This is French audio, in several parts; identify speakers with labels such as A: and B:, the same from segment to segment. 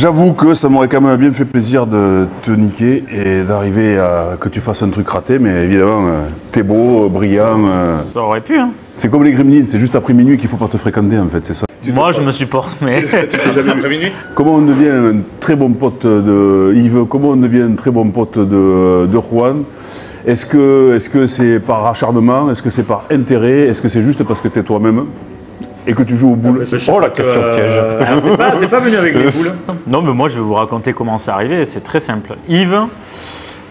A: J'avoue que ça m'aurait quand même bien fait plaisir de te niquer et d'arriver à que tu fasses un truc raté, mais évidemment, t'es beau, brillant.
B: Ça aurait pu, hein.
A: C'est comme les Gremlins, c'est juste après minuit qu'il faut pas te fréquenter en fait, c'est ça.
B: Moi, je me supporte, mais...
C: Tu t'es jamais vu à minuit?
A: Comment on devient un très bon pote de Yves? Comment on devient un très bon pote de Juan? Est-ce que c'est par acharnement? Est-ce que c'est par intérêt? Est-ce que c'est juste parce que tu es toi-même et que tu joues aux boules?
C: Oh, la question piège.
B: C'est pas venu avec les boules. Non, mais moi, je vais vous raconter comment c'est arrivé. C'est très simple. Yves,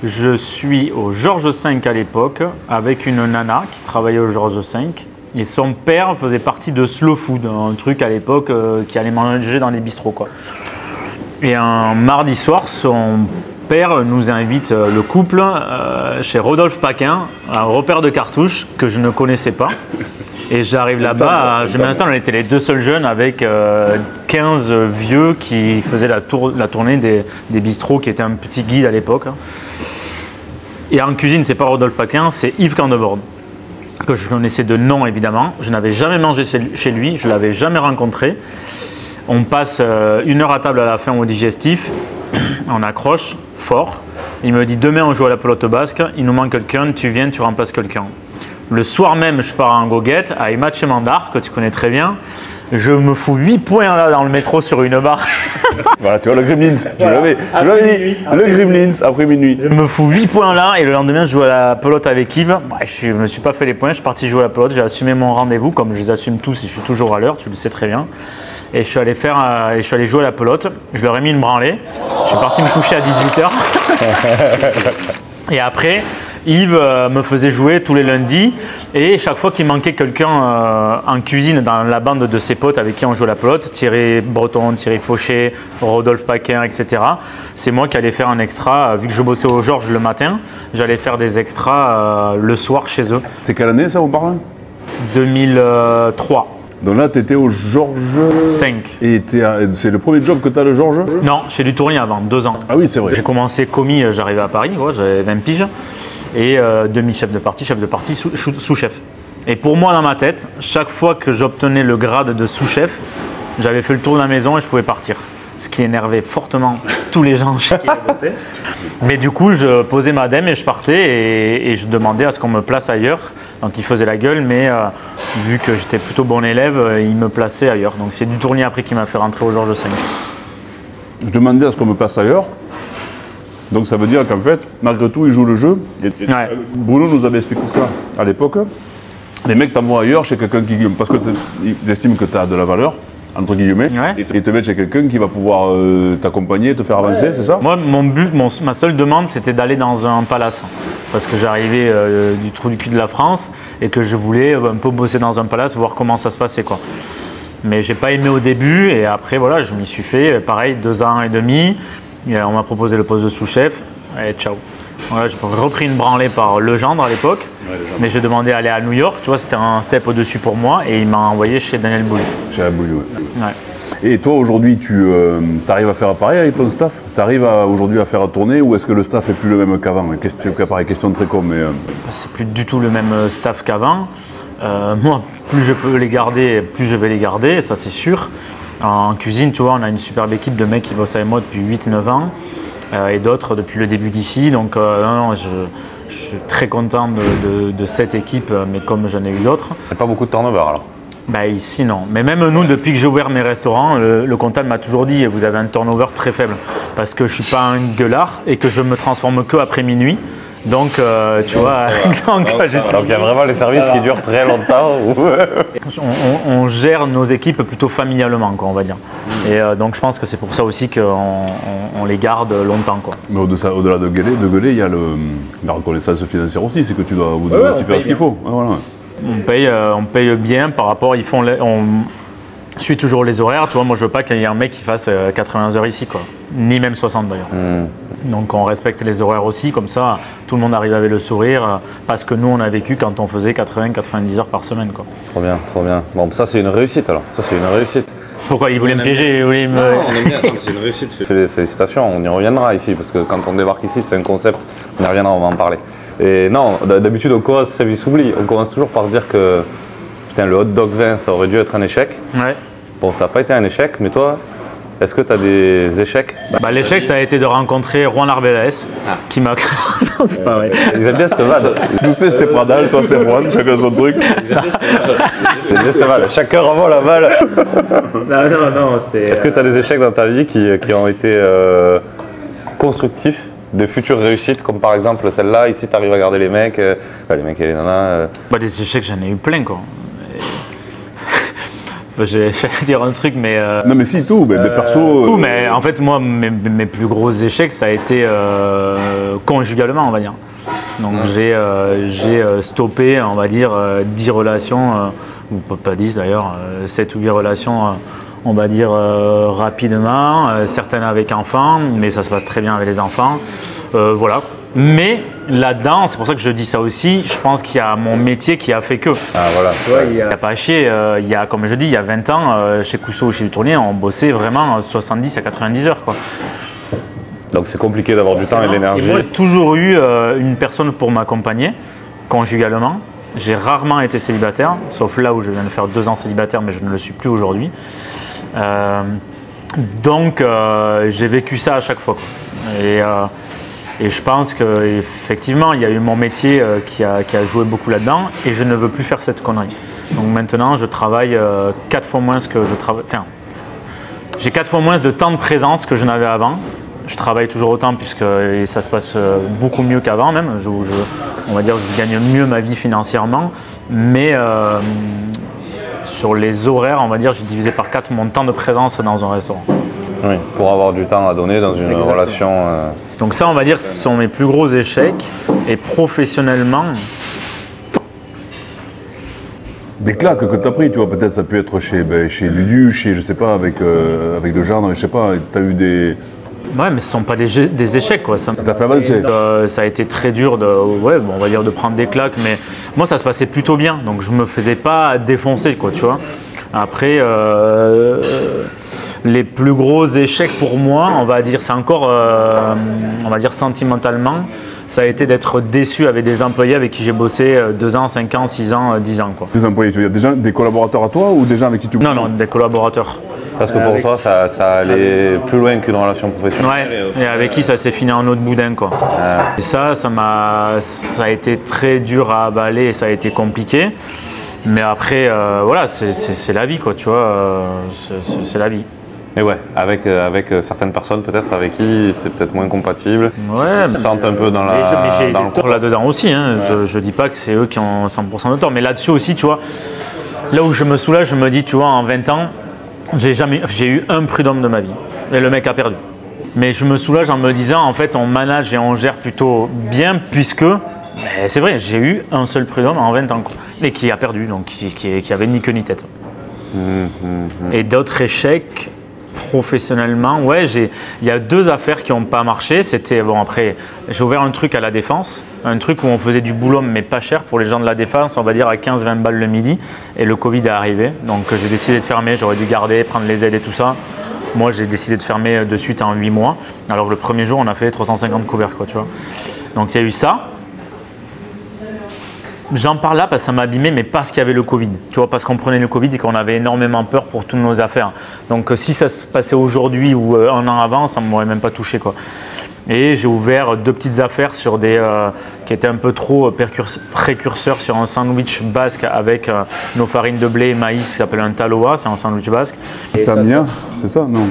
B: je suis au Georges V à l'époque avec une nana qui travaillait au Georges V. Et son père faisait partie de Slow Food, un truc à l'époque qui allait manger dans les bistrots, quoi. Et un mardi soir, son père nous invite, le couple, chez Rodolphe Paquin, un repère de cartouches que je ne connaissais pas. Et j'arrive là-bas, je m'installe, on était les deux seuls jeunes avec 15 vieux qui faisaient la tournée des bistrots, qui était un petit guide à l'époque. Et en cuisine, c'est pas Rodolphe Paquin, c'est Yves Candebord, que je connaissais de nom évidemment. Je n'avais jamais mangé chez lui, je ne l'avais jamais rencontré. On passe 1 heure à table à la fin au digestif, on accroche fort. Il me dit demain on joue à la pelote basque, il nous manque quelqu'un, tu viens, tu remplaces quelqu'un. Le soir même, je pars en goguette avec Mathieu Mandar, que tu connais très bien. Je me fous 8 points là dans le métro sur une barre.
A: Voilà, tu vois le Gremlins, je l'avais dit, le Gremlins après minuit.
B: Je me fous 8 points là et le lendemain je joue à la pelote avec Yves. Je ne me suis pas fait les points, je suis parti jouer à la pelote, j'ai assumé mon rendez-vous comme je les assume tous et je suis toujours à l'heure, tu le sais très bien. Et je suis allé jouer à la pelote, je leur ai mis une branlée, je suis parti me coucher à 18 h. Et après, Yves me faisait jouer tous les lundis et chaque fois qu'il manquait quelqu'un en cuisine dans la bande de ses potes avec qui on jouait à la pelote, Thierry Breton, Thierry Fauché, Rodolphe Paquin, etc. C'est moi qui allais faire un extra, vu que je bossais au Georges le matin, j'allais faire des extras le soir chez eux.
A: C'est quelle année ça on parle?
B: 2003.
A: Donc là tu étais au Georges
B: 5.
A: Et c'est le premier job que tu as le Georges?
B: Non, chez du Tournier avant, 2 ans.
A: Ah oui c'est vrai.
B: J'ai commencé commis, j'arrivais à Paris, j'avais 20 piges. Et demi-chef de partie, sous-chef. Et pour moi, dans ma tête, chaque fois que j'obtenais le grade de sous-chef, j'avais fait le tour de la maison et je pouvais partir. Ce qui énervait fortement tous les gens chez qui je bossais. Mais du coup, je posais ma dème et je partais et je demandais à ce qu'on me place ailleurs. Donc, il faisait la gueule, mais vu que j'étais plutôt bon élève, il me plaçait ailleurs. Donc, c'est du Tournier après qui m'a fait rentrer au Georges V.
A: Je demandais à ce qu'on me place ailleurs. Donc ça veut dire qu'en fait, malgré tout, il joue le jeu. Et
B: Ouais.
A: Bruno nous avait expliqué ça à l'époque. Les mecs t'envoient ailleurs chez quelqu'un qui... Parce qu'ils estiment que tu as de la valeur, entre guillemets.
B: Ouais.
A: Et ils te mettent chez quelqu'un qui va pouvoir t'accompagner, te faire avancer, c'est ça?
B: Moi, mon but, ma seule demande, c'était d'aller dans un palace. Parce que j'arrivais du trou du cul de la France et que je voulais un peu bosser dans un palace, voir comment ça se passait, quoi. Mais j'ai pas aimé au début et après, voilà, je m'y suis fait. Pareil, 2 ans et demi. Et on m'a proposé le poste de sous-chef et ciao. Voilà, j'ai repris une branlée par Legendre à l'époque, mais j'ai demandé à aller à New York, tu vois, c'était un step au-dessus pour moi et il m'a envoyé chez Daniel Boulou.
A: Chez la Boulou, ouais.
B: Ouais.
A: Et toi, aujourd'hui, tu arrives à faire pareil avec ton staff? Tu arrives aujourd'hui à faire tourner ou est-ce que le staff est plus le même qu'avant? Question très con, mais...
B: C'est plus du tout le même staff qu'avant. Moi, plus je peux les garder, plus je vais les garder, ça c'est sûr. En cuisine, tu vois, on a une superbe équipe de mecs qui bossent avec moi depuis 8-9 ans et d'autres depuis le début d'ici. Donc, non, je suis très content de cette équipe, mais comme j'en ai eu d'autres.
C: Il n'y a pas beaucoup de turnover alors?
B: Bah, ici, non. Mais même nous, depuis que j'ai ouvert mes restaurants, le comptable m'a toujours dit vous avez un turnover très faible parce que je ne suis pas un gueulard et que je me transforme que après minuit. Donc, tu vois, donc
C: il y a vraiment les services qui durent très longtemps.
B: On gère nos équipes plutôt familialement, quoi, on va dire. Et donc, je pense que c'est pour ça aussi qu'on les garde longtemps, quoi.
A: Mais au-delà de gueuler, il y a la reconnaissance financière aussi, c'est que vous devez aussi faire ce qu'il faut. Voilà.
B: On paye bien par rapport, on suit toujours les horaires, tu vois, moi je veux pas qu'il y ait un mec qui fasse 80 heures ici, quoi. Ni même 60 d'ailleurs. Donc on respecte les horaires aussi, comme ça tout le monde arrive avec le sourire, parce que nous on a vécu quand on faisait 80-90 heures par semaine, quoi.
C: Trop bien, trop bien. Bon, ça c'est une réussite alors, ça c'est une réussite.
B: Pourquoi il voulait me piéger?
C: Non, on aime bien, c'est une réussite. Félicitations, on y reviendra ici, parce que quand on débarque ici c'est un concept, on y reviendra, on va en parler. Et non, d'habitude on commence, ça s'oublie, on commence toujours par dire que putain, le hot dog vin ça aurait dû être un échec.
B: Ouais.
C: Bon, ça n'a pas été un échec, mais toi, Est-ce que tu as des échecs?
B: L'échec, ça a été de rencontrer Juan Arbeláez, qui m'a... C'est pas vrai.
C: Ils aiment bien cette vanne.
A: Nous, c'était Pradal, toi, c'est Juan, chacun son truc.
C: Ils aiment bien cette vanne. Chacun renvoie la balle.
B: Non, c'est...
C: Est-ce que tu as des échecs dans ta vie qui ont été constructifs, de futures réussites, comme par exemple celle-là, ici tu arrives à garder les mecs et les nanas
B: Des échecs, j'en ai eu plein, quoi. J'allais dire un truc, mais...
A: Non mais si, tout, mais perso...
B: Tout, mais en fait, moi, mes plus gros échecs, ça a été conjugalement, on va dire. Donc j'ai stoppé, on va dire, 10 relations, ou pas 10 d'ailleurs, 7 ou 8 relations, on va dire, rapidement, certaines avec enfants, mais ça se passe très bien avec les enfants, voilà. Mais là-dedans, c'est pour ça que je dis ça aussi, je pense qu'il y a mon métier qui a fait que.
C: Ah voilà.
B: Il n'y a pas à chier, comme je dis, il y a 20 ans, chez Cousseau, chez Dutournier, on bossait vraiment 70 à 90 heures, quoi.
C: Donc c'est compliqué d'avoir du temps et de l'énergie.
B: Moi, j'ai toujours eu une personne pour m'accompagner, conjugalement. J'ai rarement été célibataire, sauf là où je viens de faire 2 ans célibataire, mais je ne le suis plus aujourd'hui. Donc j'ai vécu ça à chaque fois, quoi. Et je pense qu'effectivement, il y a eu mon métier qui a joué beaucoup là-dedans et je ne veux plus faire cette connerie. Donc maintenant, je travaille 4 fois moins que je travaille. Enfin, j'ai 4 fois moins de temps de présence que je n'avais avant. Je travaille toujours autant puisque ça se passe beaucoup mieux qu'avant même. On va dire que je gagne mieux ma vie financièrement. Mais sur les horaires, on va dire, j'ai divisé par 4 mon temps de présence dans un restaurant.
C: Oui, pour avoir du temps à donner dans une relation.
B: Donc ça, on va dire, ce sont mes plus gros échecs. Et professionnellement...
A: Des claques que tu as pris, tu vois, peut-être ça peut être chez Ludu, chez, je sais pas, avec le genre, je sais pas, tu as eu des...
B: Ouais, mais ce ne sont pas des échecs, quoi. Ça
A: t'a fait avancer.
B: Ça a été très dur on va dire de prendre des claques, mais moi, ça se passait plutôt bien. Donc, je me faisais pas défoncer, quoi, tu vois. Après... les plus gros échecs pour moi, on va dire, c'est encore, on va dire sentimentalement, ça a été d'être déçu avec des employés avec qui j'ai bossé 2 ans, 5 ans, 6 ans, 10 ans, quoi.
A: Des employés, tu veux dire des collaborateurs à toi ou des gens avec qui tu...
B: Non, des collaborateurs.
C: Parce que pour toi, ça allait plus loin qu'une relation professionnelle.
B: Ouais, et avec qui ça s'est fini en eau de boudin, quoi. Et ça a été très dur à avaler et ça a été compliqué. Mais après, voilà, c'est la vie, quoi, tu vois, c'est la vie.
C: Et ouais, avec certaines personnes peut-être avec qui c'est peut-être moins compatible.
B: Ouais,
C: ils se sentent un peu dans la.
B: Mais j'ai des torts là-dedans aussi. Hein. Ouais. Je dis pas que c'est eux qui ont 100% de tort, mais là-dessus aussi, tu vois, là où je me soulage, je me dis, tu vois, en 20 ans, j'ai eu un prud'homme de ma vie. Et le mec a perdu. Mais je me soulage en me disant, en fait, on manage et on gère plutôt bien, puisque, c'est vrai, j'ai eu un seul prud'homme en 20 ans, quoi, et qui a perdu, donc qui avait ni queue ni tête. Et d'autres échecs. Professionnellement, ouais, il y a 2 affaires qui n'ont pas marché. C'était, bon, après, j'ai ouvert un truc à la Défense, un truc où on faisait du boulot, mais pas cher pour les gens de la Défense, on va dire à 15-20 balles le midi, et le Covid est arrivé. Donc j'ai décidé de fermer, j'aurais dû garder, prendre les aides et tout ça. Moi, j'ai décidé de fermer de suite en 8 mois, alors que le premier jour, on a fait 350 couverts, quoi, tu vois. Donc il y a eu ça. J'en parle là parce que ça m'a abîmé, mais parce qu'il y avait le Covid. Tu vois, parce qu'on prenait le Covid et qu'on avait énormément peur pour toutes nos affaires. Donc si ça se passait aujourd'hui ou un an avant, ça ne m'aurait même pas touché, quoi. Et j'ai ouvert 2 petites affaires sur qui étaient un peu trop précurseurs sur un sandwich basque avec nos farines de blé et maïs qui s'appelle un taloa, c'est un sandwich basque.
A: C'était à Mia, c'est ça? Non.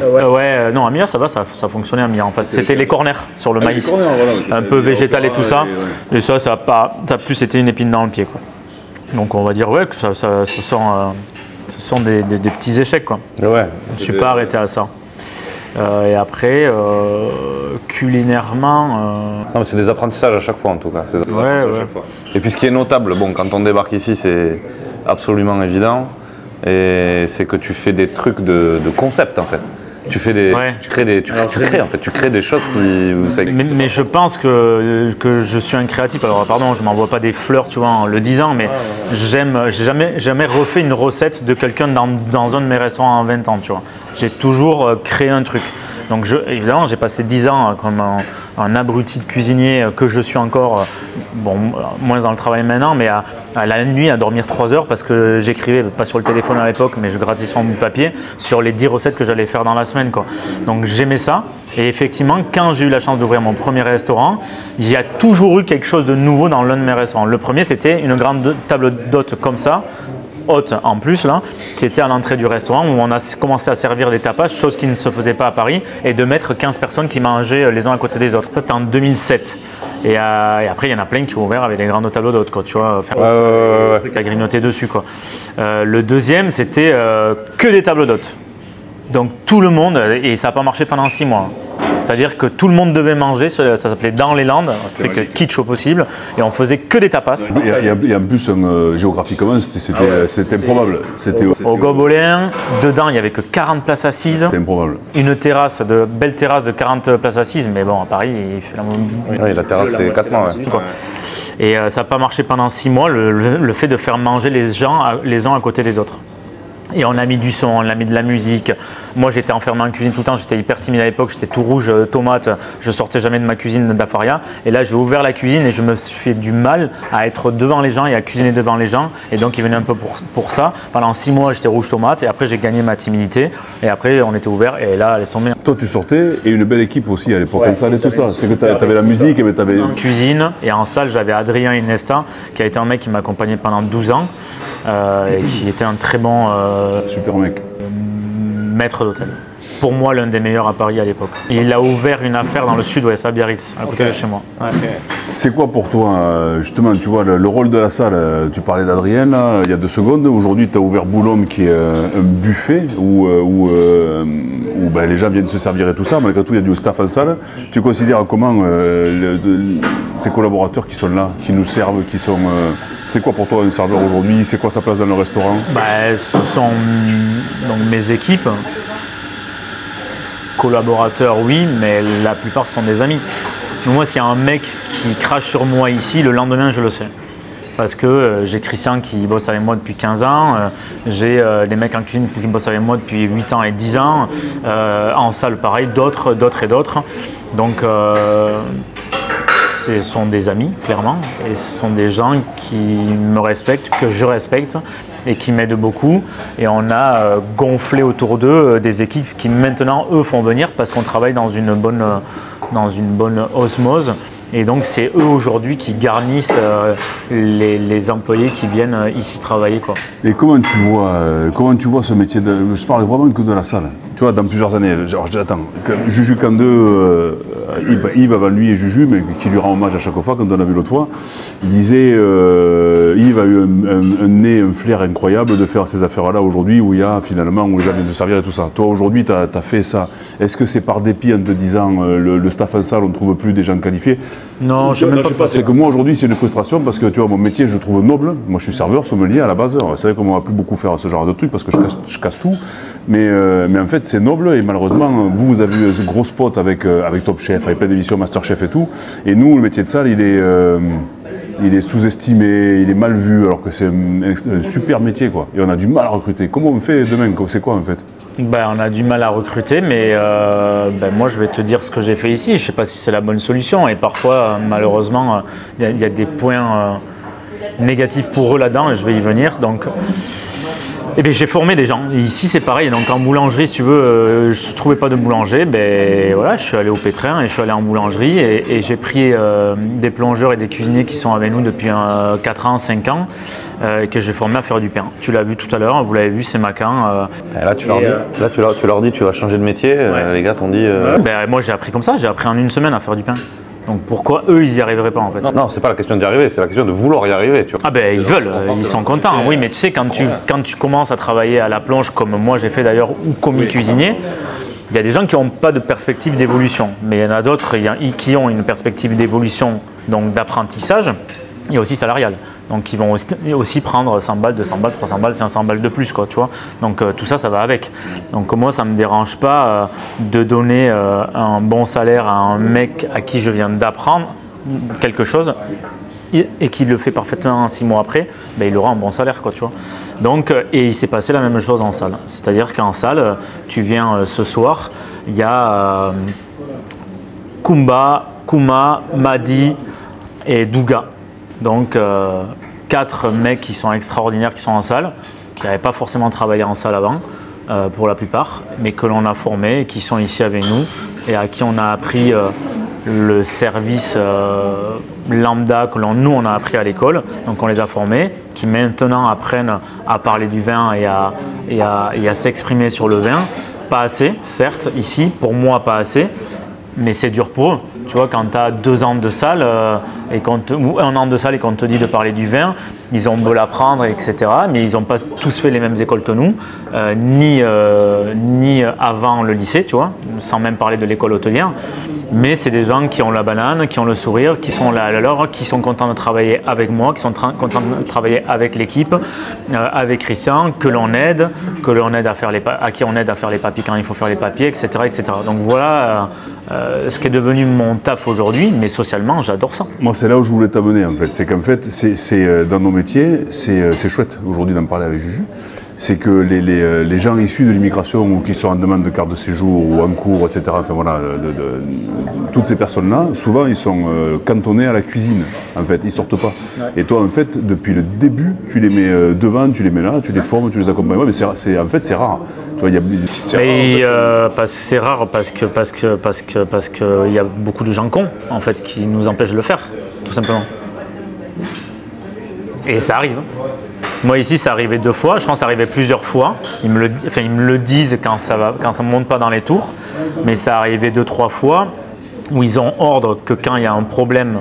B: Non, à Mia ça va, ça fonctionnait à Mia. En fait, c'était les corners sur le maïs,
A: corners, voilà,
B: un peu végétal et tout ça. Ouais. Et ça a plus été une épine dans le pied, quoi. Donc on va dire ouais que ce sont des petits échecs, quoi.
C: Ouais.
B: Je ne suis pas arrêté à ça. Et après, culinairement...
C: Non, mais c'est des apprentissages à chaque fois en tout cas.
B: Ouais.
C: Chaque fois. Et puis ce qui est notable, bon, quand on débarque ici, c'est absolument évident, et c'est que tu fais des trucs de concept en fait. Tu fais tu crées des choses qui ça existe.
B: Mais je pense que je suis un créatif. Alors pardon, je m'envoie pas des fleurs, tu vois, en le disant, mais j'ai jamais refait une recette de quelqu'un dans un de mes restaurants en 20 ans, tu vois. J'ai toujours créé un truc. Donc évidemment, j'ai passé 10 ans un abruti de cuisinier que je suis encore, bon, moins dans le travail maintenant, mais à la nuit à dormir 3 heures parce que j'écrivais, pas sur le téléphone à l'époque, mais je grattais sur un bout de papier, sur les 10 recettes que j'allais faire dans la semaine, quoi. Donc j'aimais ça. Et effectivement, quand j'ai eu la chance d'ouvrir mon premier restaurant, il y a toujours eu quelque chose de nouveau dans l'un de mes restaurants. Le premier, c'était une grande table d'hôtes comme ça, haute en plus, là, qui était à l'entrée du restaurant où on a commencé à servir des tapas, chose qui ne se faisait pas à Paris, et de mettre 15 personnes qui mangeaient les uns à côté des autres. Ça, c'était en 2007. Et après, il y en a plein qui ont ouvert avec des grandes tables d'hôtes, quoi, tu vois, faire des trucs à grignoter dessus, quoi. Le deuxième, c'était que des tables d'hôtes. Donc tout le monde, et ça n'a pas marché pendant 6 mois. C'est-à-dire que tout le monde devait manger, ça s'appelait Dans les Landes, un truc kitsch au possible, et on faisait que des tapas.
A: Et en plus, géographiquement, c'était improbable.
B: Au Gobelin, dedans, il n'y avait que 40 places assises.
A: C'était improbable.
B: Une terrasse, belle terrasse de 40 places assises, mais bon, à Paris, il fait
C: oui, la terrasse, c'est 4 mois. Ouais.
B: Et ça n'a pas marché pendant 6 mois, le fait de faire manger les gens les uns à côté des autres. Et on a mis du son, on a mis de la musique. Moi, j'étais enfermé en cuisine tout le temps, j'étais hyper timide à l'époque, j'étais tout rouge, tomate, je sortais jamais de ma cuisine d'Afaria. Et là, j'ai ouvert la cuisine et je me suis fait du mal à être devant les gens et à cuisiner devant les gens. Et donc, il venait un peu pour ça. Pendant 6 mois, j'étais rouge tomate et après, j'ai gagné ma timidité. Et après, on était ouvert et là, laisse tomber.
A: Toi, tu sortais et une belle équipe aussi à l'époque, en salle et tout ça. C'est que tu avais la musique et tu avais…
B: En cuisine et en salle, j'avais Adrien Inesta, qui a été un mec qui m'a accompagné pendant 12 ans. Et qui était un très bon
A: super mec.
B: Maître d'hôtel. Pour moi, l'un des meilleurs à Paris à l'époque. Il a ouvert une affaire dans le sud-ouest, à Biarritz, à côté de chez moi.
A: C'est quoi pour toi, justement, tu vois, le rôle de la salle? Tu parlais d'Adrien, il y a 2 secondes. Aujourd'hui, tu as ouvert Boulogne, qui est un buffet où ben, les gens viennent se servir et tout ça. Malgré tout, il y a du staff en salle. Tu considères comment tes collaborateurs qui sont là, qui nous servent, qui sont… c'est quoi pour toi un serveur aujourd'hui? C'est quoi sa place dans le restaurant?
B: Ce sont donc mes équipes. Collaborateurs, oui, mais la plupart sont des amis. Moi, s'il y a un mec qui crache sur moi ici, le lendemain, je le sais. Parce que j'ai Christian qui bosse avec moi depuis 15 ans, j'ai des mecs en cuisine qui bossent avec moi depuis 8 ans et 10 ans, en salle pareil, d'autres et d'autres. Donc, ce sont des amis, clairement, et ce sont des gens qui me respectent, que je respecte et qui m'aident beaucoup. Et on a gonflé autour d'eux des équipes qui maintenant, eux, font venir parce qu'on travaille dans une bonne osmose. Et donc, c'est eux aujourd'hui qui garnissent les employés qui viennent ici travailler, quoi.
A: Et comment tu vois ce métier je parle vraiment que de la salle. Tu vois, dans plusieurs années, genre, je dis, attends, Juju Candeux, Yves avant lui et Juju, mais qui lui rend hommage à chaque fois, quand on a vu l'autre fois, il disait, Yves a eu un nez, un flair incroyable de faire ces affaires-là aujourd'hui, où il y a finalement, où les gens viennent se servir et tout ça. Toi, aujourd'hui, tu as fait ça. Est-ce que c'est par dépit en te disant, le staff en salle, on ne trouve plus des gens qualifiés?
B: Non, je ne sais pas.
A: C'est que moi, aujourd'hui, c'est une frustration, parce que tu vois, mon métier, je le trouve noble. Moi, je suis serveur, sommelier à la base. C'est vrai qu'on ne va plus beaucoup faire ce genre de trucs, parce que je casse tout. Mais en fait, c'est noble, et malheureusement, vous avez eu ce gros spot avec Top Chef, avec plein d'émissions Master Chef et tout. Et nous, le métier de salle, il est sous-estimé, il est mal vu, alors que c'est un super métier, quoi. Et on a du mal à recruter. Comment on fait demain? C'est quoi, en fait?
B: On a du mal à recruter, mais moi, je vais te dire ce que j'ai fait ici. Je ne sais pas si c'est la bonne solution. Et parfois, malheureusement, il y a des points négatifs pour eux là-dedans, et je vais y venir. Donc, j'ai formé des gens. Ici, c'est pareil. Donc, en boulangerie, si tu veux, je ne trouvais pas de boulanger. Je suis allé au Pétrin et je suis allé en boulangerie. Et j'ai pris des plongeurs et des cuisiniers qui sont avec nous depuis 4 ans, 5 ans, que j'ai formé à faire du pain. Tu l'as vu tout à l'heure, vous l'avez vu, c'est Macan.
C: Là, tu leur dis, tu vas changer de métier. Ouais. Les gars t'ont dit…
B: Moi, j'ai appris comme ça. J'ai appris en 1 semaine à faire du pain. Donc pourquoi eux ils n'y arriveraient pas en fait?
C: Non, c'est pas la question d'y arriver, c'est la question de vouloir y arriver. Tu vois.
B: Ils veulent, ils sont contents. Oui, mais tu sais, quand tu commences à travailler à la plonge, comme moi j'ai fait d'ailleurs, ou commis cuisinier, il y a des gens qui n'ont pas de perspective d'évolution. Mais il y en a d'autres qui ont une perspective d'évolution, donc d'apprentissage, et aussi salariale. Donc ils vont aussi prendre 100 balles, 200 balles, 300 balles, 500 balles de plus, quoi, tu vois. Donc tout ça, ça va avec. Donc moi, ça ne me dérange pas de donner un bon salaire à un mec à qui je viens d'apprendre quelque chose et qui le fait parfaitement 6 mois après, il aura un bon salaire, quoi, tu vois. Donc, et il s'est passé la même chose en salle. C'est-à-dire qu'en salle, tu viens ce soir, il y a Kumba, Kouma, Madi et Douga. Donc 4 mecs qui sont extraordinaires, qui sont en salle, qui n'avaient pas forcément travaillé en salle avant, pour la plupart, mais que l'on a formés et qui sont ici avec nous et à qui on a appris le service lambda que nous on a appris à l'école, donc on les a formés, qui maintenant apprennent à parler du vin et à s'exprimer sur le vin. Pas assez, certes, ici, pour moi pas assez, mais c'est dur pour eux. Tu vois, quand tu as 2 ans de salle ou 1 an de salle et qu'on te dit de parler du vin, ils ont beau l'apprendre, etc. Mais ils n'ont pas tous fait les mêmes écoles que nous, ni avant le lycée, tu vois, sans même parler de l'école hôtelière. Mais c'est des gens qui ont la banane, qui ont le sourire, qui sont là à l'heure, qui sont contents de travailler avec moi, qui sont contents de travailler avec l'équipe, avec Christian, que l'on aide à qui on aide à faire les papiers quand il faut faire les papiers, etc. etc. Donc voilà ce qui est devenu mon taf aujourd'hui, mais socialement, j'adore ça.
A: Moi, c'est là où je voulais t'amener, en fait. C'est qu'en fait, dans nos métiers, c'est chouette aujourd'hui d'en parler avec Juju. C'est que les gens issus de l'immigration ou qui sont en demande de carte de séjour ou en cours, etc., enfin voilà, toutes ces personnes-là, souvent, ils sont cantonnés à la cuisine, en fait, ils sortent pas. Ouais. Et toi, en fait, depuis le début, tu les mets devant, tu les mets là, tu les formes, tu les accompagnes. Ouais, mais en fait, c'est rare.
B: C'est rare parce qu'il y a beaucoup de gens cons, en fait, qui nous empêchent de le faire, tout simplement. Et ça arrive. Moi ici, ça arrivait 2 fois, je pense que ça arrivait plusieurs fois. Ils me le disent quand ça ne monte pas dans les tours, mais ça arrivait 2-3 fois où ils ont ordre que quand il y a un problème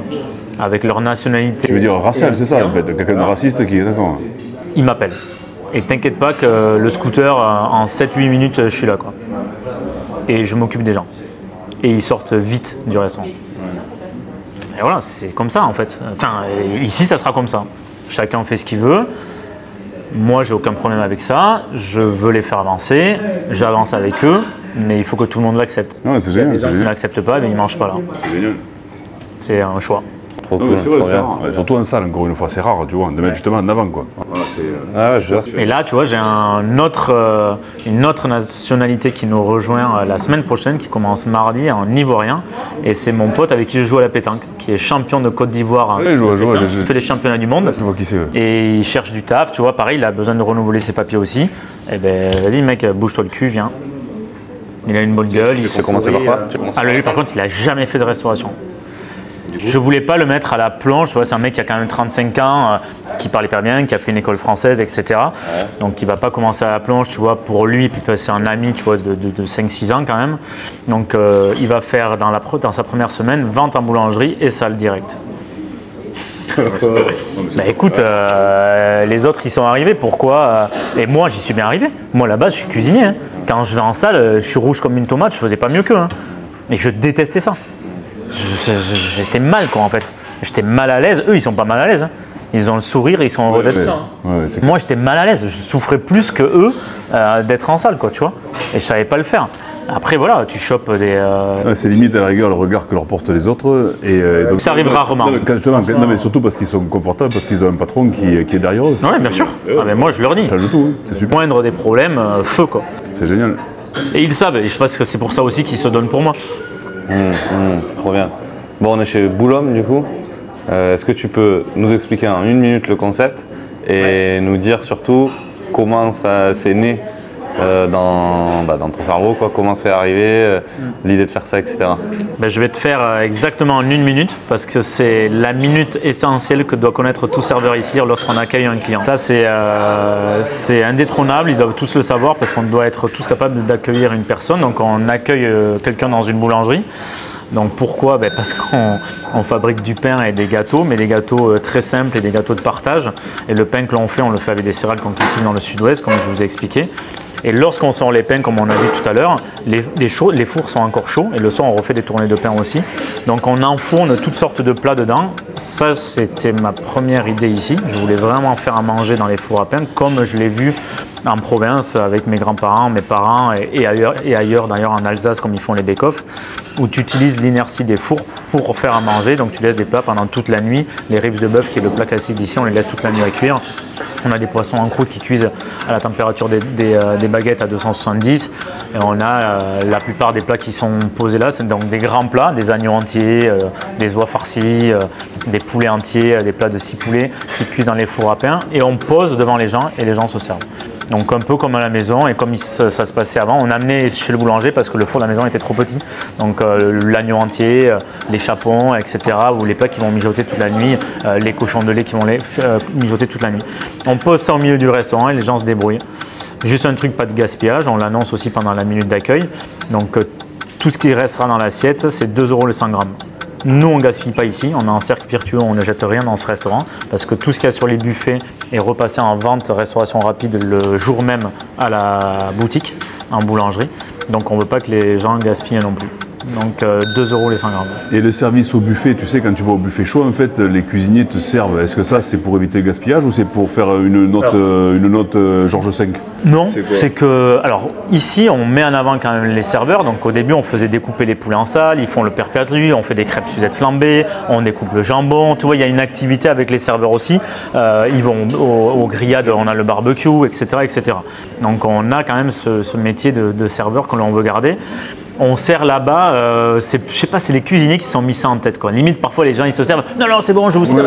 B: avec leur nationalité.
A: Tu veux dire racial, c'est ça en fait, quelqu'un de raciste qui est d'accord.
B: Ils m'appellent. Et t'inquiète pas que le scooter, en 7-8 minutes, je suis là, quoi. Et je m'occupe des gens. Et ils sortent vite du restaurant. Et voilà, c'est comme ça en fait. Enfin, ici, ça sera comme ça. Chacun fait ce qu'il veut. Moi, j'ai aucun problème avec ça. Je veux les faire avancer. J'avance avec eux, mais il faut que tout le monde l'accepte.
A: C'est génial.
B: Si les gens ne l'acceptent pas, ils ne mangent pas là.
A: C'est génial.
B: C'est un choix.
A: Trop cool. C'est vrai, c'est rare. Surtout en salle, encore une fois, c'est rare, tu vois, de mettre justement en avant, quoi. Voilà,
B: et là, tu vois, j'ai une autre nationalité qui nous rejoint la semaine prochaine, qui commence mardi, un Ivoirien. Et c'est mon pote avec qui je joue à la pétanque, qui est champion de Côte d'Ivoire.
A: Oui, je vois.
B: Il fait les championnats du monde.
A: Je vois qui c'est.
B: Et il cherche du taf, tu vois, pareil, il a besoin de renouveler ses papiers aussi. Et ben, vas-y, mec, bouge-toi le cul, viens. Il a une bonne gueule. Il
C: sait commencer par quoi?
B: Lui, par contre, il n'a jamais fait de restauration. Je voulais pas le mettre à la plonge, tu vois, c'est un mec qui a quand même 35 ans, qui parle hyper bien, qui a fait une école française, etc. Ouais. Donc il va pas commencer à la plonge, tu vois, pour lui, puis c'est un ami, tu vois, de 5-6 ans quand même. Donc il va faire dans sa première semaine, vente en boulangerie et salle directe. Bah écoute, les autres ils sont arrivés, pourquoi et moi j'y suis bien arrivé. Moi là-bas je suis cuisinier, hein. Quand je vais en salle, je suis rouge comme une tomate, je faisais pas mieux qu'eux, hein. Mais je détestais ça. J'étais mal quoi en fait, j'étais mal à l'aise, eux ils sont pas mal à l'aise, hein. Ils ont le sourire, ils sont heureux d'être là. Moi j'étais mal à l'aise, je souffrais plus que eux d'être en salle quoi, tu vois, et je savais pas le faire. Après voilà, tu chopes des...
A: c'est limite à la rigueur le regard que leur portent les autres. Donc,
B: ça arrive rarement.
A: Non, mais surtout parce qu'ils sont confortables, parce qu'ils ont un patron qui est derrière eux.
B: Oui bien sûr, mais moi je leur dis,
A: ça joue tout, hein. C'est super.
B: Moindre des problèmes, feu quoi.
A: C'est génial.
B: Et ils le savent, et je pense que c'est pour ça aussi qu'ils se donnent pour moi.
C: Trop bien. Bon, on est chez Boulogne du coup. Est-ce que tu peux nous expliquer en 1 minute le concept et nous dire surtout comment ça s'est né dans ton cerveau, quoi, comment c'est arrivé, l'idée de faire ça, etc.
B: Je vais te faire exactement en 1 minute parce que c'est la minute essentielle que doit connaître tout serveur ici lorsqu'on accueille un client. Ça c'est indétrônable, ils doivent tous le savoir parce qu'on doit être tous capables d'accueillir une personne. Donc on accueille quelqu'un dans une boulangerie. Donc pourquoi? Parce qu'on fabrique du pain et des gâteaux, mais des gâteaux très simples et des gâteaux de partage. Et le pain que l'on fait, on le fait avec des céréales qu'on cultive dans le sud-ouest, comme je vous ai expliqué. Et lorsqu'on sort les pains, comme on a vu tout à l'heure, les fours sont encore chauds et le soir on refait des tournées de pain aussi. Donc on enfourne toutes sortes de plats dedans. Ça c'était ma première idée ici. Je voulais vraiment faire à manger dans les fours à pain comme je l'ai vu en province avec mes grands-parents, mes parents et ailleurs d'ailleurs en Alsace comme ils font les bake-off, où tu utilises l'inertie des fours pour faire à manger. Donc tu laisses des plats pendant toute la nuit. Les ribs de bœuf qui est le plat classique d'ici, on les laisse toute la nuit à cuire. On a des poissons en croûte qui cuisent à la température des baguettes à 270. Et on a la plupart des plats qui sont posés là, c'est donc des grands plats, des agneaux entiers, des oies farcies, des poulets entiers, des plats de 6 poulets qui cuisent dans les fours à pain. Et on pose devant les gens et les gens se servent. Donc un peu comme à la maison et comme ça se passait avant, on amenait chez le boulanger parce que le four de la maison était trop petit. Donc l'agneau entier, les chapons, etc. ou les plats qui vont mijoter toute la nuit, les cochons de lait qui vont mijoter toute la nuit. On pose ça au milieu du restaurant et les gens se débrouillent. Juste un truc, pas de gaspillage, on l'annonce aussi pendant la minute d'accueil. Donc tout ce qui restera dans l'assiette, c'est 2 € le 100 grammes. Nous, on ne gaspille pas ici, on a un cercle vertueux, on ne jette rien dans ce restaurant parce que tout ce qu'il y a sur les buffets est repassé en vente, restauration rapide le jour même à la boutique, en boulangerie. Donc on ne veut pas que les gens gaspillent non plus. Donc 2 € les 100 grammes.
A: Et le service au buffet, tu sais, quand tu vas au buffet chaud, en fait, les cuisiniers te servent. Est-ce que ça, c'est pour éviter le gaspillage ou c'est pour faire une note Georges V?
B: Non, c'est que, alors ici, on met en avant quand même les serveurs. Donc au début, on faisait découper les poulets en salle, ils font le perpétuel, on fait des crêpes Suzette flambées, on découpe le jambon. Tu vois, il y a une activité avec les serveurs aussi. Ils vont au grillade, on a le barbecue, etc., etc. Donc on a quand même ce métier de serveur que l'on veut garder. On sert là-bas, je sais pas, c'est les cuisiniers qui se sont mis ça en tête, quoi. Limite, parfois les gens ils se servent. Non, non, c'est bon, je vous sers.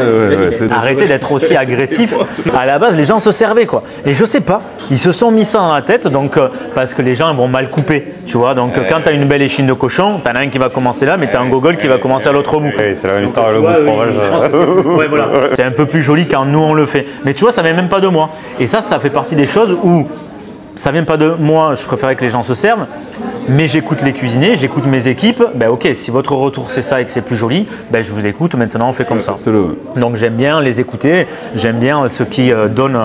B: Arrêtez d'être aussi agressif. À la base, les gens se servaient, quoi. Et je sais pas, ils se sont mis ça dans la tête, donc parce que les gens ils vont mal couper, tu vois. Donc quand tu as une belle échine de cochon, tu en as un qui va commencer là, mais tu as un gogol qui va commencer à l'autre bout.
C: Oui, c'est la même histoire, le bout de fromage.
B: Ouais, voilà. C'est un peu plus joli quand nous on le fait. Mais tu vois, ça vient même pas de moi. Et ça fait partie des choses où ça vient pas de moi, je préférais que les gens se servent, mais j'écoute les cuisiniers, j'écoute mes équipes. Ben ok, si votre retour c'est ça et que c'est plus joli, ben je vous écoute, maintenant on fait comme ça. Donc j'aime bien les écouter, j'aime bien ceux qui donnent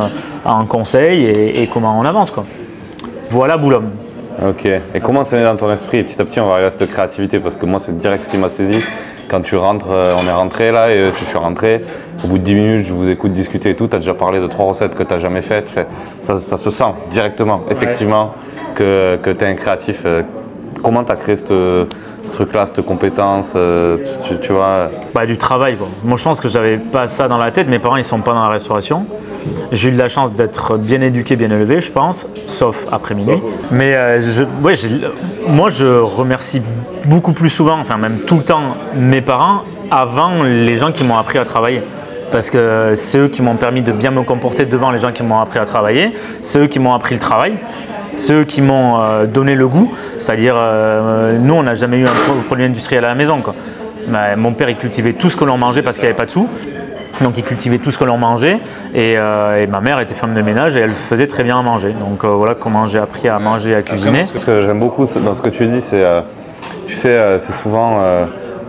B: un conseil et comment on avance, quoi. Voilà Boulogne.
C: Ok, et comment c'est né dans ton esprit? Petit à petit on va arriver à cette créativité parce que moi c'est direct ce qui m'a saisi. Quand tu rentres, on est rentré là et je suis rentré. Au bout de 10 minutes, je vous écoute discuter et tout. Tu as déjà parlé de 3 recettes que tu n'as jamais faites. Ça se sent directement, effectivement, que tu es un créatif. Comment tu as créé ce truc-là, cette compétence tu vois?
B: Du travail, quoi. Moi, je pense que j'avais pas ça dans la tête. Mes parents, ils sont pas dans la restauration. J'ai eu de la chance d'être bien éduqué, bien élevé, je pense, sauf après minuit. Mais moi, je remercie beaucoup plus souvent, enfin même tout le temps, mes parents avant les gens qui m'ont appris à travailler. Parce que c'est eux qui m'ont permis de bien me comporter devant les gens qui m'ont appris à travailler. C'est eux qui m'ont appris le travail. C'est eux qui m'ont donné le goût. C'est-à-dire, nous, on n'a jamais eu un produit industriel à la maison, quoi. Mon père, il cultivait tout ce que l'on mangeait parce qu'il n'y avait pas de sous. Donc il cultivait tout ce que l'on mangeait et ma mère était femme de ménage et elle faisait très bien à manger. Donc voilà comment j'ai appris à manger et à cuisiner.
C: Ce que j'aime beaucoup dans ce que tu dis, c'est tu sais, c'est souvent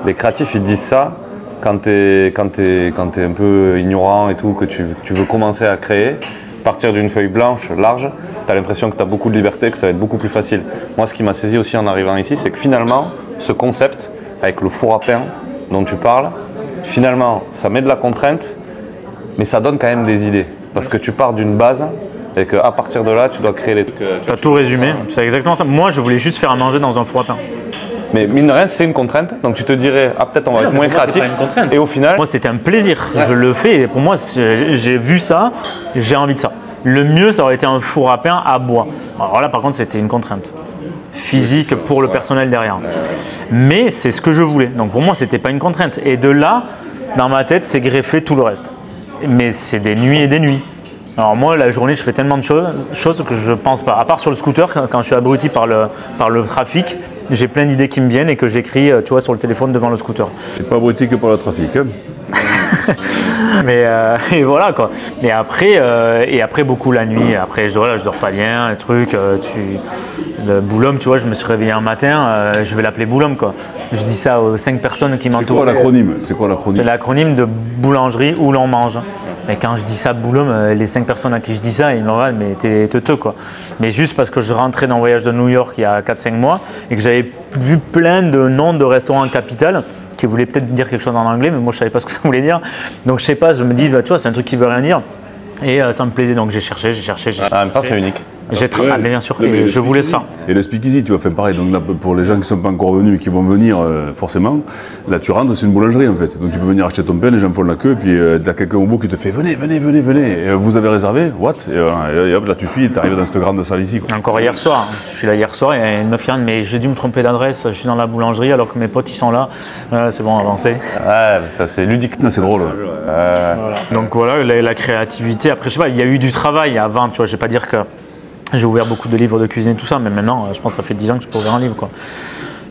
C: les créatifs ils disent ça quand tu es un peu ignorant et tout, que tu veux commencer à créer, partir d'une feuille blanche large, tu as l'impression que tu as beaucoup de liberté, que ça va être beaucoup plus facile. Moi ce qui m'a saisi aussi en arrivant ici, c'est que finalement ce concept avec le four à pain dont tu parles, finalement, ça met de la contrainte, mais ça donne quand même des idées. Parce que tu pars d'une base et qu'à partir de là, tu dois créer les trucs.
B: Tu as tout résumé, c'est exactement ça. Moi, je voulais juste faire à manger dans un four à pain.
C: Mais mine de rien, c'est une contrainte. Donc tu te dirais, peut-être on va être moins créatif. Et au final.
B: Moi, c'était un plaisir. Ouais. Je le fais et pour moi, j'ai vu ça, j'ai envie de ça. Le mieux, ça aurait été un four à pain à bois. Alors là, par contre, c'était une contrainte physique pour le personnel derrière. Mais c'est ce que je voulais. Donc pour moi, c'était pas une contrainte. Et de là, dans ma tête, c'est greffé tout le reste. Mais c'est des nuits et des nuits. Alors moi, la journée, je fais tellement de choses que je pense pas. À part sur le scooter, quand je suis abruti par le trafic, j'ai plein d'idées qui me viennent et que j'écris, tu vois, sur le téléphone devant le scooter.
A: C'est pas abruti que par le trafic, hein.
B: Mais et voilà quoi. Et après beaucoup la nuit. Après je dors pas bien, le truc. Le Boulogne, tu vois, je me suis réveillé un matin, je vais l'appeler Boulogne quoi. Je dis ça aux 5 personnes qui m'entourent.
A: C'est quoi l'acronyme? C'est
B: l'acronyme de boulangerie où l'on mange. Mais quand je dis ça Boulogne, les 5 personnes à qui je dis ça, ils me regardent, mais t'es teuteux quoi. Mais juste parce que je rentrais d'un voyage de New York il y a 4-5 mois et que j'avais vu plein de noms de restaurants en capitale qui voulaient peut-être dire quelque chose en anglais, mais moi je savais pas ce que ça voulait dire. Donc je sais pas, je me dis, tu vois, c'est un truc qui veut rien dire. Et ça me plaisait, donc j'ai cherché.
C: En même temps, c'est unique.
B: bien sûr, et je voulais ça.
A: Et le speakeasy, tu vois, fait pareil. Donc là, pour les gens qui ne sont pas encore venus et qui vont venir, forcément, là tu rentres, c'est une boulangerie en fait. Donc tu peux venir acheter ton pain, les gens font la queue, puis tu as quelqu'un au bout qui te fait venez. Et, vous avez réservé? What? Et hop, là tu suis, tu arrives dans cette grande salle ici. Quoi.
B: Encore hier soir, je suis là hier soir et une meuf qui dit mais j'ai dû me tromper d'adresse, je suis dans la boulangerie alors que mes potes ils sont là. C'est bon, avancez.
C: Ouais, ça c'est ludique.
A: C'est drôle.
B: Voilà. Donc voilà, la créativité. Après, je sais pas, il y a eu du travail avant, tu vois, je vais pas dire que j'ai ouvert beaucoup de livres de cuisine et tout ça, mais maintenant, je pense que ça fait 10 ans que je peux ouvrir un livre, quoi.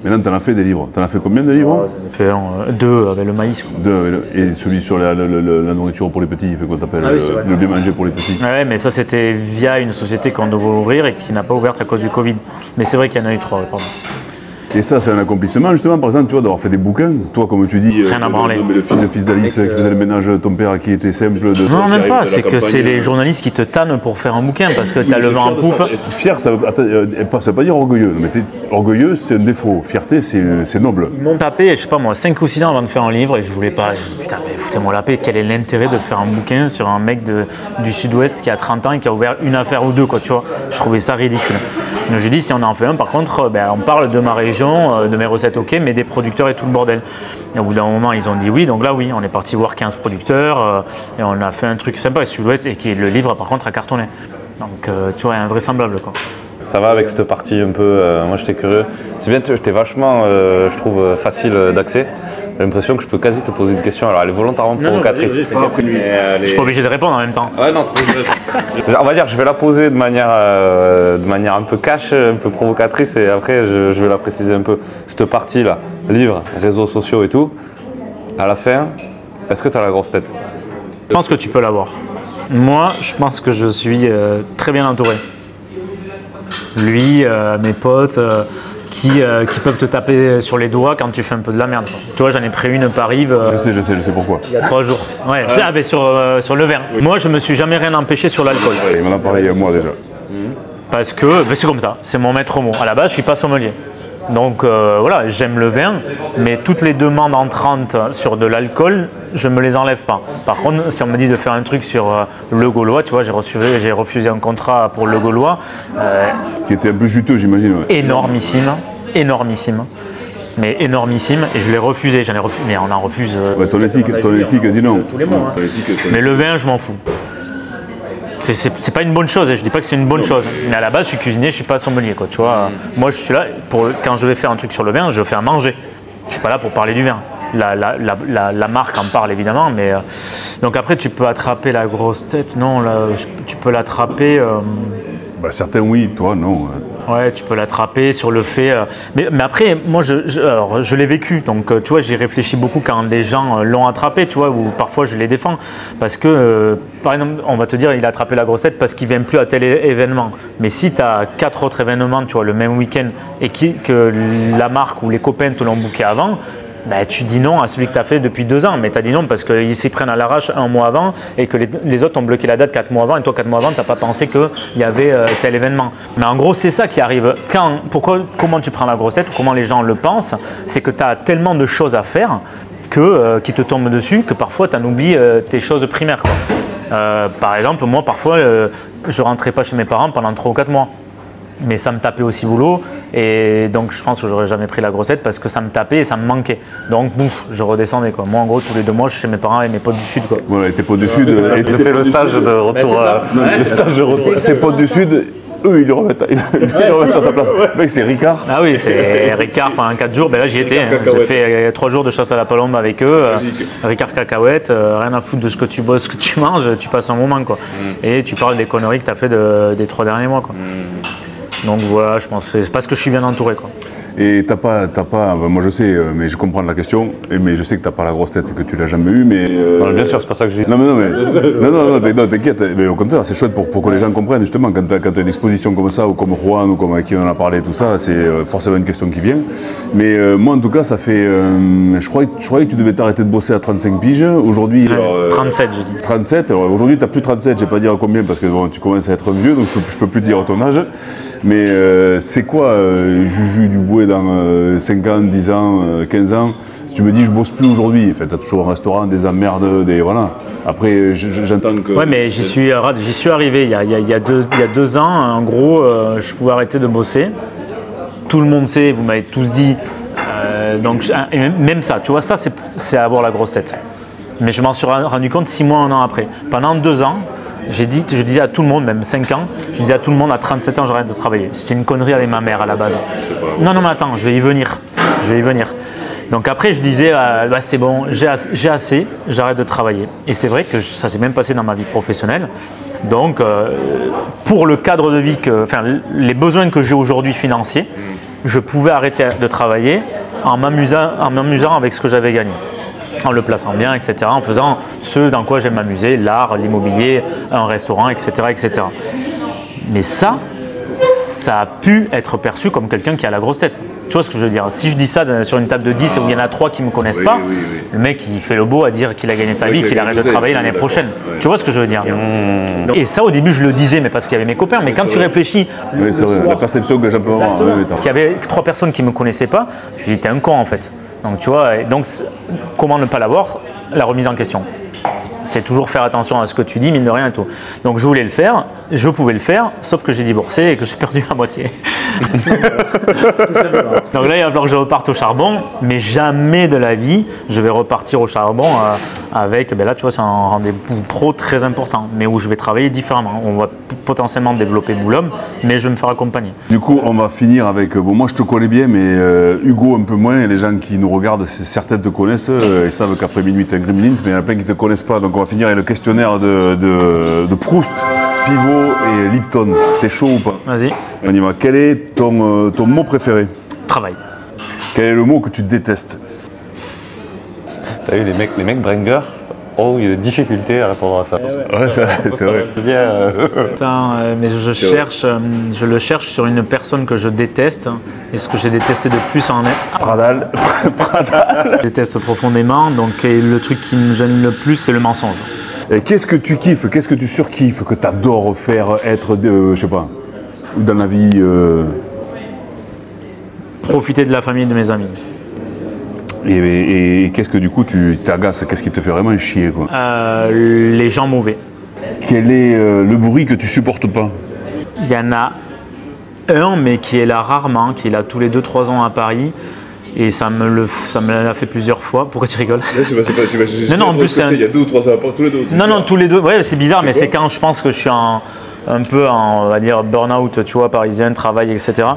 A: Maintenant, tu en as fait des livres. Tu en as fait combien de livres?
B: J'en ai fait 2 avec le maïs. Quoi.
A: 2, et celui sur la nourriture pour les petits, fait quoi t'appelles le bien manger pour les petits.
B: Ouais, mais ça c'était via une société qu'on devait ouvrir et qui n'a pas ouvert à cause du Covid. Mais c'est vrai qu'il y en a eu 3, pardon.
A: Et ça, c'est un accomplissement, justement, par exemple, tu vois, d'avoir fait des bouquins. Toi, comme tu dis,
B: rien à branler.
A: Le fils d'Alice qui faisait le ménage de ton père qui était simple.
B: Non, même pas. C'est que c'est les journalistes qui te tannent pour faire un bouquin parce que tu as le vent en poupe.
A: Fier, ça veut pas dire orgueilleux. Mais orgueilleux, c'est un défaut. Fierté, c'est noble.
B: Ils m'ont tapé, je sais pas moi, 5 ou 6 ans avant de faire un livre et je voulais pas. Je me dis, putain, mais foutez-moi la paix. Quel est l'intérêt de faire un bouquin sur un mec du Sud-Ouest qui a 30 ans et qui a ouvert une affaire ou 2, quoi, tu vois. Je trouvais ça ridicule. Donc j'ai dit, si on en fait un, par contre, on parle de ma région, de mes recettes, ok, mais des producteurs et tout le bordel. Et au bout d'un moment, ils ont dit oui, donc là, oui, on est parti voir 15 producteurs et on a fait un truc sympa, Sud-Ouest, et qui le livre, par contre, a cartonné. Donc, tu vois, invraisemblable, quoi.
C: Ça va avec cette partie un peu, moi j'étais curieux. C'est bien, t'es vachement, je trouve, facile d'accès. J'ai l'impression que je peux quasi te poser une question. Alors elle est volontairement provocatrice.
B: Je suis pas obligé de répondre en même temps.
C: Ouais, non, on va dire, je vais la poser de manière un peu cash, un peu provocatrice, et après je vais la préciser un peu. Cette partie-là, livres, réseaux sociaux et tout, à la fin, est-ce que tu as la grosse tête?
B: Je pense que tu peux l'avoir. Moi, je pense que je suis très bien entouré. Lui, mes potes. Qui peuvent te taper sur les doigts quand tu fais un peu de la merde. Quoi. Tu vois, j'en ai pris une par Yves.
A: Je sais pourquoi.
B: Il y a 3 jours. Ouais. Ah, mais sur le vin. Oui. Moi, je me suis jamais rien empêché sur l'alcool.
A: Il m'en a parlé il y a un mois déjà.
B: Parce que c'est comme ça, c'est mon maître mot. À la base, je suis pas sommelier. Donc voilà, j'aime le vin, mais toutes les demandes entrantes sur de l'alcool, je me les enlève pas. Par contre, si on me dit de faire un truc sur le Gaulois, tu vois, j'ai refusé un contrat pour le Gaulois.
A: Qui était un peu juteux, j'imagine. Ouais.
B: Énormissime. Mais énormissime, et je l'ai refusé, mais on en refuse.
A: Ouais, ton éthique dit non.
B: Tous les mois. Hein. Mais le vin, je m'en fous. C'est pas une bonne chose, je dis pas que c'est une bonne chose, mais à la base je suis cuisinier, je suis pas sommelier, quoi, tu vois. Moi je suis là, quand je vais faire un truc sur le vin, je fais à manger. Je suis pas là pour parler du vin. La marque en parle évidemment, mais donc après tu peux attraper la grosse tête, non, là, tu peux l'attraper.
A: Certains oui, toi non.
B: Ouais, tu peux l'attraper sur le fait. Mais après, moi, je l'ai vécu. Donc, tu vois, j'y réfléchis beaucoup quand des gens l'ont attrapé, tu vois, ou parfois je les défends. Parce que, par exemple, on va te dire, il a attrapé la grossette parce qu'il ne vient plus à tel événement. Mais si tu as 4 autres événements, tu vois, le même week-end, et que la marque ou les copains te l'ont booké avant, ben, tu dis non à celui que tu as fait depuis 2 ans, mais tu as dit non parce qu'ils s'y prennent à l'arrache 1 mois avant et que les autres ont bloqué la date 4 mois avant et toi 4 mois avant tu n'as pas pensé qu'il y avait tel événement. Mais en gros c'est ça qui arrive. Comment tu prends la grossette ou comment les gens le pensent, c'est que tu as tellement de choses à faire qui te tombent dessus que parfois tu en oublies tes choses primaires. Quoi. Par exemple moi parfois je rentrais pas chez mes parents pendant 3 ou 4 mois. Mais ça me tapait aussi boulot et donc je pense que j'aurais jamais pris la grossette parce que ça me tapait et ça me manquait. Donc bouf, je redescendais quoi. Moi en gros tous les 2 mois je suis chez mes parents et mes potes du sud quoi.
A: Ouais, tes potes du sud.
C: Tu fais le stage de retour.
A: Ces potes du sud, eux ils le remettent à sa place. Mec c'est Ricard.
B: Ah oui c'est Ricard pendant 4 jours. Ben là j'y étais. Hein. J'ai fait 3 jours de chasse à la palombe avec eux. Ricard cacahuète, rien à foutre de ce que tu bosses, ce que tu manges. Tu passes un moment quoi. Et tu parles des conneries que tu as fait des 3 derniers mois quoi. Donc voilà, je pense que c'est parce que je suis bien entouré quoi.
A: Et t'as pas, moi je sais, mais je comprends la question, mais je sais que t'as pas la grosse tête et que tu l'as jamais eu, mais.
C: Non, bien sûr, c'est pas ça que je dis.
A: Non, t'inquiète, mais au contraire, c'est chouette pour que les gens comprennent justement quand t'as une exposition comme ça, ou comme Juan, ou comme à qui on en a parlé, tout ça, c'est forcément une question qui vient. Mais moi en tout cas, ça fait. Je croyais que tu devais t'arrêter de bosser à 35 piges. Aujourd'hui.
B: 37, j'ai dit.
A: 37, aujourd'hui t'as plus 37, je vais pas dire combien parce que bon, tu commences à être vieux, donc je peux plus dire ton âge. Mais c'est quoi Juju Duboué dans 5 ans, 10 ans, 15 ans? Si tu me dis je bosse plus aujourd'hui, tu as toujours un restaurant, des emmerdes, des voilà. Après, j'entends que...
B: Ouais, mais j'y suis arrivé il y a 2 ans. En gros, je pouvais arrêter de bosser. Tout le monde sait, vous m'avez tous dit. Donc, et même ça, tu vois, ça, c'est avoir la grosse tête. Mais je m'en suis rendu compte 6 mois, 1 an après. Pendant 2 ans, je disais à tout le monde, même 5 ans, je disais à tout le monde, à 37 ans, j'arrête de travailler. C'était une connerie avec ma mère à la base. Non, mais attends, je vais y venir. Donc après, je disais, c'est bon, j'ai assez, j'arrête de travailler. Et c'est vrai que ça s'est même passé dans ma vie professionnelle. Donc, pour le cadre de vie, les besoins que j'ai aujourd'hui financiers, je pouvais arrêter de travailler en m'amusant avec ce que j'avais gagné. En le plaçant bien, etc., en faisant ce dans quoi j'aime m'amuser, l'art, l'immobilier, un restaurant, etc., etc. Mais ça a pu être perçu comme quelqu'un qui a la grosse tête. Tu vois ce que je veux dire? Si je dis ça sur une table de 10 où il y en a 3 qui ne me connaissent pas, le mec il fait le beau à dire qu'il a gagné sa vie, qu'il arrête de travailler l'année prochaine. Tu vois ce que je veux dire? Et ça au début je le disais, mais parce qu'il y avait mes copains, mais quand tu réfléchis,
A: oui, c'est vrai, la perception que j'ai pu avoir,
B: qu'il y avait 3 personnes qui ne me connaissaient pas, je lui dis t'es un con en fait. Donc tu vois, comment ne pas l'avoir? La remise en question. C'est toujours faire attention à ce que tu dis, mine de rien et tout. Donc je voulais le faire, je pouvais le faire, sauf que j'ai divorcé et que j'ai perdu la moitié. Donc là, il va falloir que je reparte au charbon, mais jamais de la vie, je vais repartir au charbon avec, là tu vois, c'est un rendez-vous pro très important, mais où je vais travailler différemment. On va potentiellement développer Boulogne, mais je vais me faire accompagner.
A: Du coup, on va finir avec, moi je te connais bien, mais Hugo un peu moins, et les gens qui nous regardent, certains te connaissent, et savent qu'après minuit tu es un gremlins, mais il y en a plein qui ne te connaissent pas, donc on va finir avec le questionnaire de Proust, Pivot et Lipton. T'es chaud ou pas?
B: Vas-y.
A: On y va. Quel est ton mot préféré?
B: Travail.
A: Quel est le mot que tu détestes?
C: T'as vu, les mecs bringers ont eu des difficultés à répondre à ça.
A: Ouais, c'est vrai.
B: Attends, mais je le cherche sur une personne que je déteste. Et ce que j'ai détesté de plus en est...
A: Pradal.
B: Je déteste profondément, donc le truc qui me gêne le plus, c'est le mensonge.
A: Et qu'est-ce que tu kiffes, qu'est-ce que tu surkiffes, que tu adores faire, être, je sais pas, dans la vie
B: Profiter de la famille et de mes amis.
A: Et qu'est-ce que du coup tu t'agaces, qu'est-ce qui te fait vraiment chier quoi?
B: Les gens mauvais.
A: Quel est le bruit que tu supportes pas?
B: Il y en a un, mais qui est là rarement, qui est là tous les 2-3 ans à Paris. Et ça me l'a fait plusieurs fois. Pourquoi tu rigoles?
A: Non, en plus, il y a 2 ou 3 ans, tous les deux.
B: Non, tous les deux. Ouais, c'est bizarre, mais c'est quand je pense que je suis un peu en, on va dire, burn-out, tu vois, parisien, travail, etc.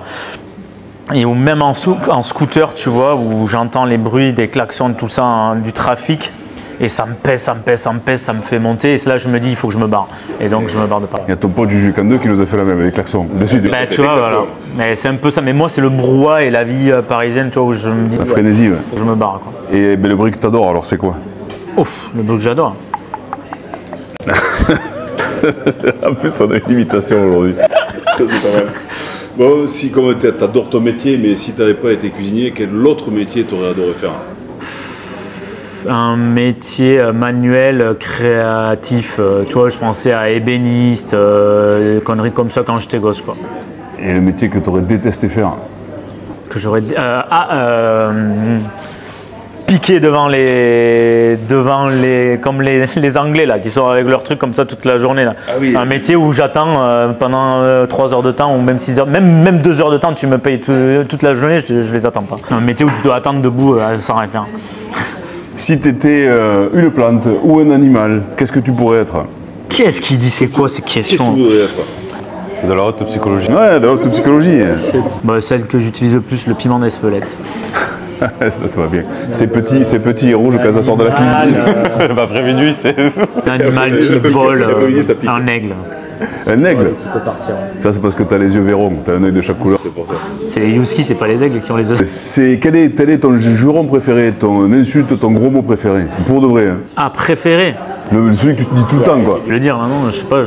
B: Et ou même en scooter, tu vois, où j'entends les bruits des klaxons, tout ça, du trafic. Et ça me pèse, ça me fait monter. Et là, je me dis, il faut que je me barre. Et donc, je me barre de Paris.
A: Il y a ton pote Juju Kando qui nous a fait la même avec les klaxons.
B: Tu vois, voilà. Mais c'est un peu ça. Mais moi, c'est le brouhaha et la vie parisienne, tu vois, où je me dis.
A: La frénésie, ouais.
B: Je me barre, quoi.
A: Et le bruit que t'adores, alors, c'est quoi?
B: Ouf, le bruit que j'adore.
A: En plus, on a une imitation aujourd'hui. C'est pas mal. Bon, si comme t'adores ton métier, mais si t'avais pas été cuisinier, quel autre métier t'aurais adoré faire?
B: Un métier manuel, créatif. Tu vois, je pensais à ébéniste, des conneries comme ça quand j'étais gosse, quoi.
A: Et le métier que tu aurais détesté faire?
B: Que j'aurais... piquer devant les comme les Anglais là, qui sont avec leurs trucs comme ça toute la journée là.
A: Ah oui.
B: Un métier où j'attends pendant 3 heures de temps ou même 6 heures, même 2 heures de temps, tu me payes toute la journée, je les attends pas. Un métier où tu dois attendre debout sans rien faire.
A: Si tu étais une plante ou un animal, qu'est-ce que tu pourrais être?
B: Qu'est-ce qui dit c'est quoi ces questions?
A: Qu'est-ce que tu voudrais être?
C: C'est de la haute psychologie.
A: Ouais, de la haute psychologie.
B: Celle que j'utilise le plus, le piment d'Espelette.
A: Ça te va bien. C'est petit et rouge quand ça sort de la cuisine.
C: Bah, prévenu, c'est.
B: Un animal qui vole, un aigle.
A: Un aigle?
B: Qui peut partir.
A: Ça, c'est parce que tu as les yeux verrons, tu as un œil de chaque couleur, c'est pour ça.
B: C'est les Youski, c'est pas les aigles qui ont les yeux.
A: Quel est ton juron préféré, ton insulte, ton gros mot préféré? Pour de vrai. Hein.
B: Ah, préféré?
A: Celui que tu te dis tout le temps, quoi.
B: Je veux dire, non, je sais pas,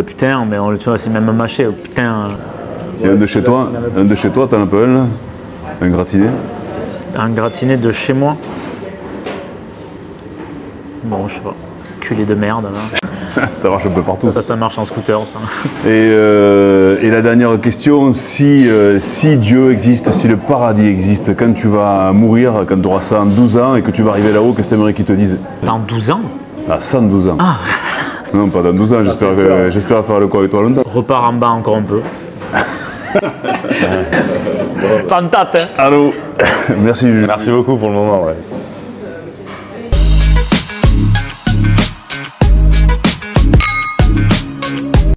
B: putain, mais tu vois, c'est même mâché, putain.
A: Et un de chez toi, t'en as pas un là? Un gratiné?
B: Un gratiné de chez moi? Bon, je sais pas. Culé de merde, là.
A: Ça marche un peu partout.
B: Ça marche en scooter, ça.
A: Et la dernière question, si Dieu existe, si le paradis existe, quand tu vas mourir, quand tu auras ça en 12 ans et que tu vas arriver là-haut, qu'est-ce que tu aimerais qu'ils te disent?
B: Dans 12 ans?
A: À 112 ans.
B: Ah.
A: Non, pas dans 12 ans, j'espère faire le coup avec toi longtemps.
B: Repars en bas encore un peu. Sans tâte, hein.
A: Allô. Merci Jules.
C: Merci beaucoup pour le moment. Ouais.